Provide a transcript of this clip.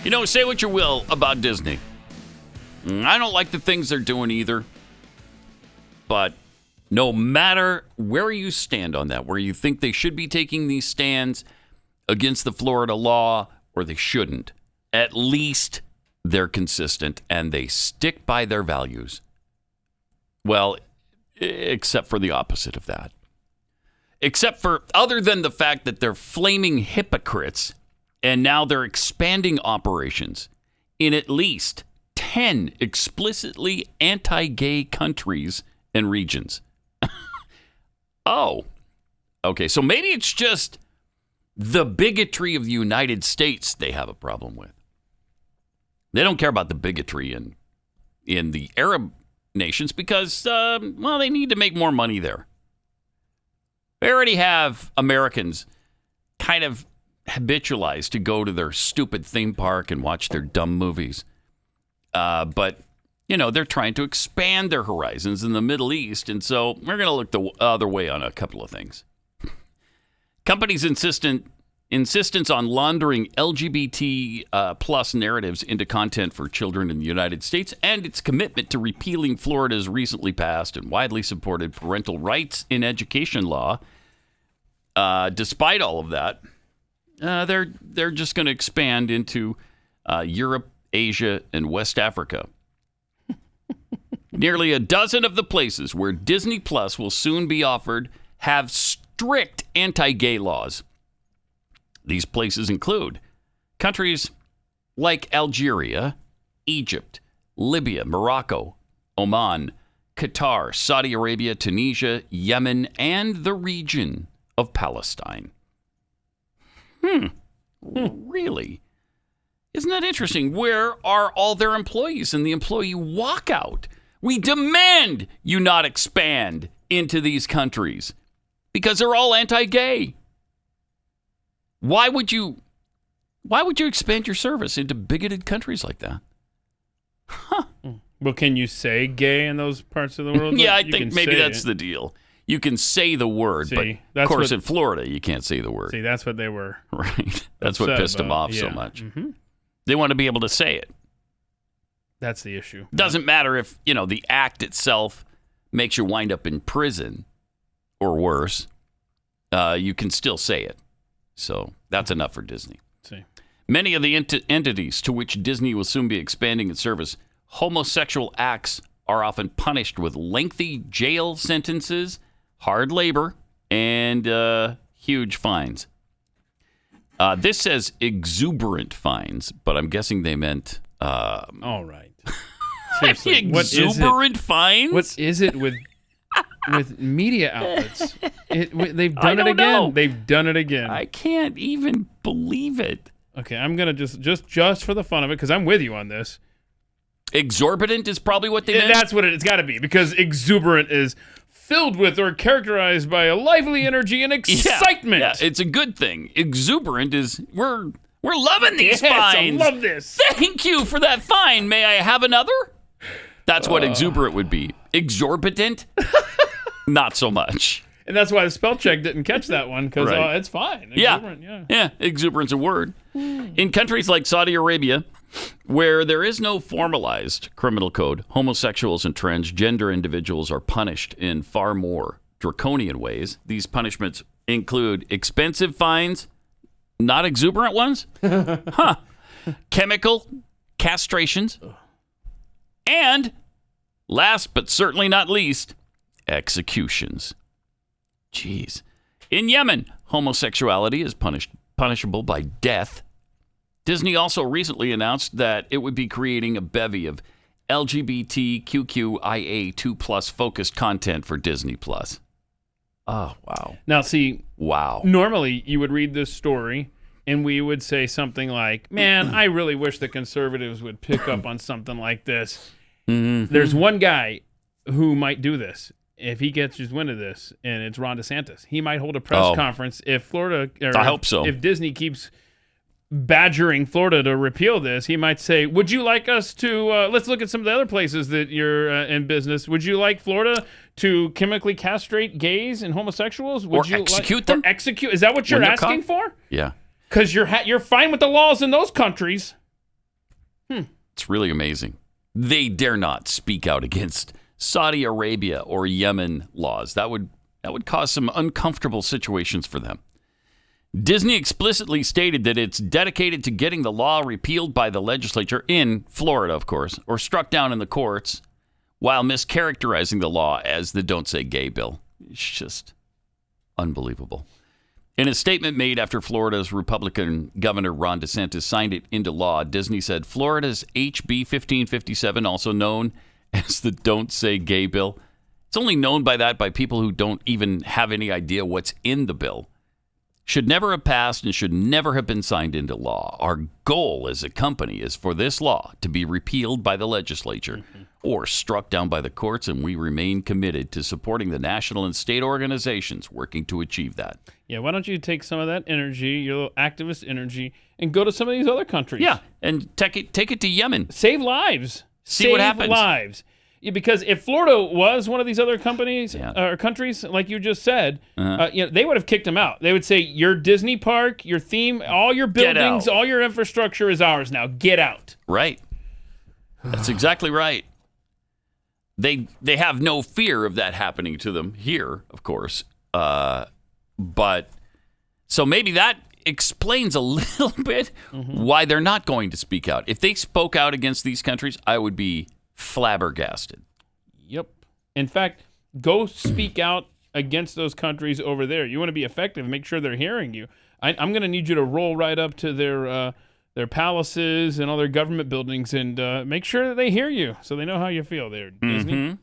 You know, say what you will about Disney. I don't like the things they're doing either. But no matter where you stand on that, where you think they should be taking these stands against the Florida law or they shouldn't, at least they're consistent and they stick by their values. Well, except for the opposite of that. Except for, other than the fact that they're flaming hypocrites and now they're expanding operations in at least 10 explicitly anti-gay countries and regions. Oh, okay. So maybe it's just the bigotry of the United States they have a problem with. They don't care about the bigotry in the Arab nations because, well, they need to make more money there. They already have Americans kind of habitualized to go to their stupid theme park and watch their dumb movies. But, you know, they're trying to expand their horizons in the Middle East, and so we're going to look the other way on a couple of things. Companies' insistence on laundering LGBT plus narratives into content for children in the United States and its commitment to repealing Florida's recently passed and widely supported parental rights in education law. Despite all of that, they're just going to expand into Europe, Asia, and West Africa. Nearly a dozen of the places where Disney Plus will soon be offered have strict anti-gay laws. These places include countries like Algeria, Egypt, Libya, Morocco, Oman, Qatar, Saudi Arabia, Tunisia, Yemen, and the region of Palestine. Really? Isn't that interesting? Where are all their employees in the employee walkout? We demand you not expand into these countries because they're all anti-gay. Why would you expand your service into bigoted countries like that? Huh. Well, can you say gay in those parts of the world? Yeah, I think maybe that's the deal. You can say the word, but of course in Florida you can't say the word. See, that's what they were. Right. That's what pissed them off so much. Mm-hmm. They want to be able to say it. That's the issue. Doesn't matter if, you know, the act itself makes you wind up in prison or worse. You can still say it. So that's enough for Disney. See. Many of the entities to which Disney will soon be expanding its service, homosexual acts are often punished with lengthy jail sentences, hard labor, and huge fines. This says exuberant fines, but I'm guessing they meant... all right. Seriously, exuberant fines? What is it with media outlets? They've done it again. Know. They've done it again. I can't even believe it. Okay, I'm gonna just for the fun of it, because I'm with you on this. Exorbitant is probably what they meant. That's what it's got to be, because exuberant is filled with or characterized by a lively energy and excitement. Yeah, it's a good thing. Exuberant is we're loving these fines. I love this. Thank you for that fine. May I have another? That's what exuberant would be. Exorbitant? Not so much. And that's why the spell check didn't catch that one, because it's fine. Exuberant, yeah, exuberant's a word. In countries like Saudi Arabia, where there is no formalized criminal code, homosexuals and transgender individuals are punished in far more draconian ways. These punishments include expensive fines, not exuberant ones, chemical castrations, and last but certainly not least, executions. Jeez. In Yemen, homosexuality is punishable by death. Disney also recently announced that it would be creating a bevy of LGBTQIA2+ focused content for Disney Plus. Oh, wow. Now, see, wow. Normally you would read this story and we would say something like, man, I really wish the conservatives would pick up on something like this. Mm-hmm. There's one guy who might do this. If he gets his wind of this, and it's Ron DeSantis, he might hold a press conference if Florida. I hope so. If Disney keeps badgering Florida to repeal this, he might say, "Would you like us to? Let's look at some of the other places that you're in business. Would you like Florida to chemically castrate gays and homosexuals? Would you execute them? Or execute? Is that what you're asking for? Yeah, because you're fine with the laws in those countries." It's really amazing. They dare not speak out against Saudi Arabia or Yemen laws. That would cause some uncomfortable situations for them. Disney explicitly stated that it's dedicated to getting the law repealed by the legislature in Florida, of course, or struck down in the courts, while mischaracterizing the law as the Don't Say Gay bill. It's just unbelievable. In a statement made after Florida's Republican Governor Ron DeSantis signed it into law, Disney said Florida's HB 1557, also known as the Don't Say Gay bill, it's only known by that by people who don't even have any idea what's in the bill, should never have passed and should never have been signed into law. Our goal as a company is for this law to be repealed by the legislature or struck down by the courts, and we remain committed to supporting the national and state organizations working to achieve that. Yeah, why don't you take some of that energy, your little activist energy, and go to some of these other countries? Yeah, and take it to Yemen. Save lives. See what happens. Save lives. Yeah, because if Florida was one of these other companies or countries, like you just said, they would have kicked them out. They would say, your Disney park, your theme, all your buildings, all your infrastructure is ours now. Get out. Right. That's exactly right. They have no fear of that happening to them here, of course. But so maybe that explains a little bit why they're not going to speak out. If they spoke out against these countries, I would be flabbergasted. Yep. In fact, go speak out against those countries over there. You want to be effective, make sure they're hearing you. I'm going to need you to roll right up to their palaces and all their government buildings and make sure that they hear you so they know how you feel there, Disney.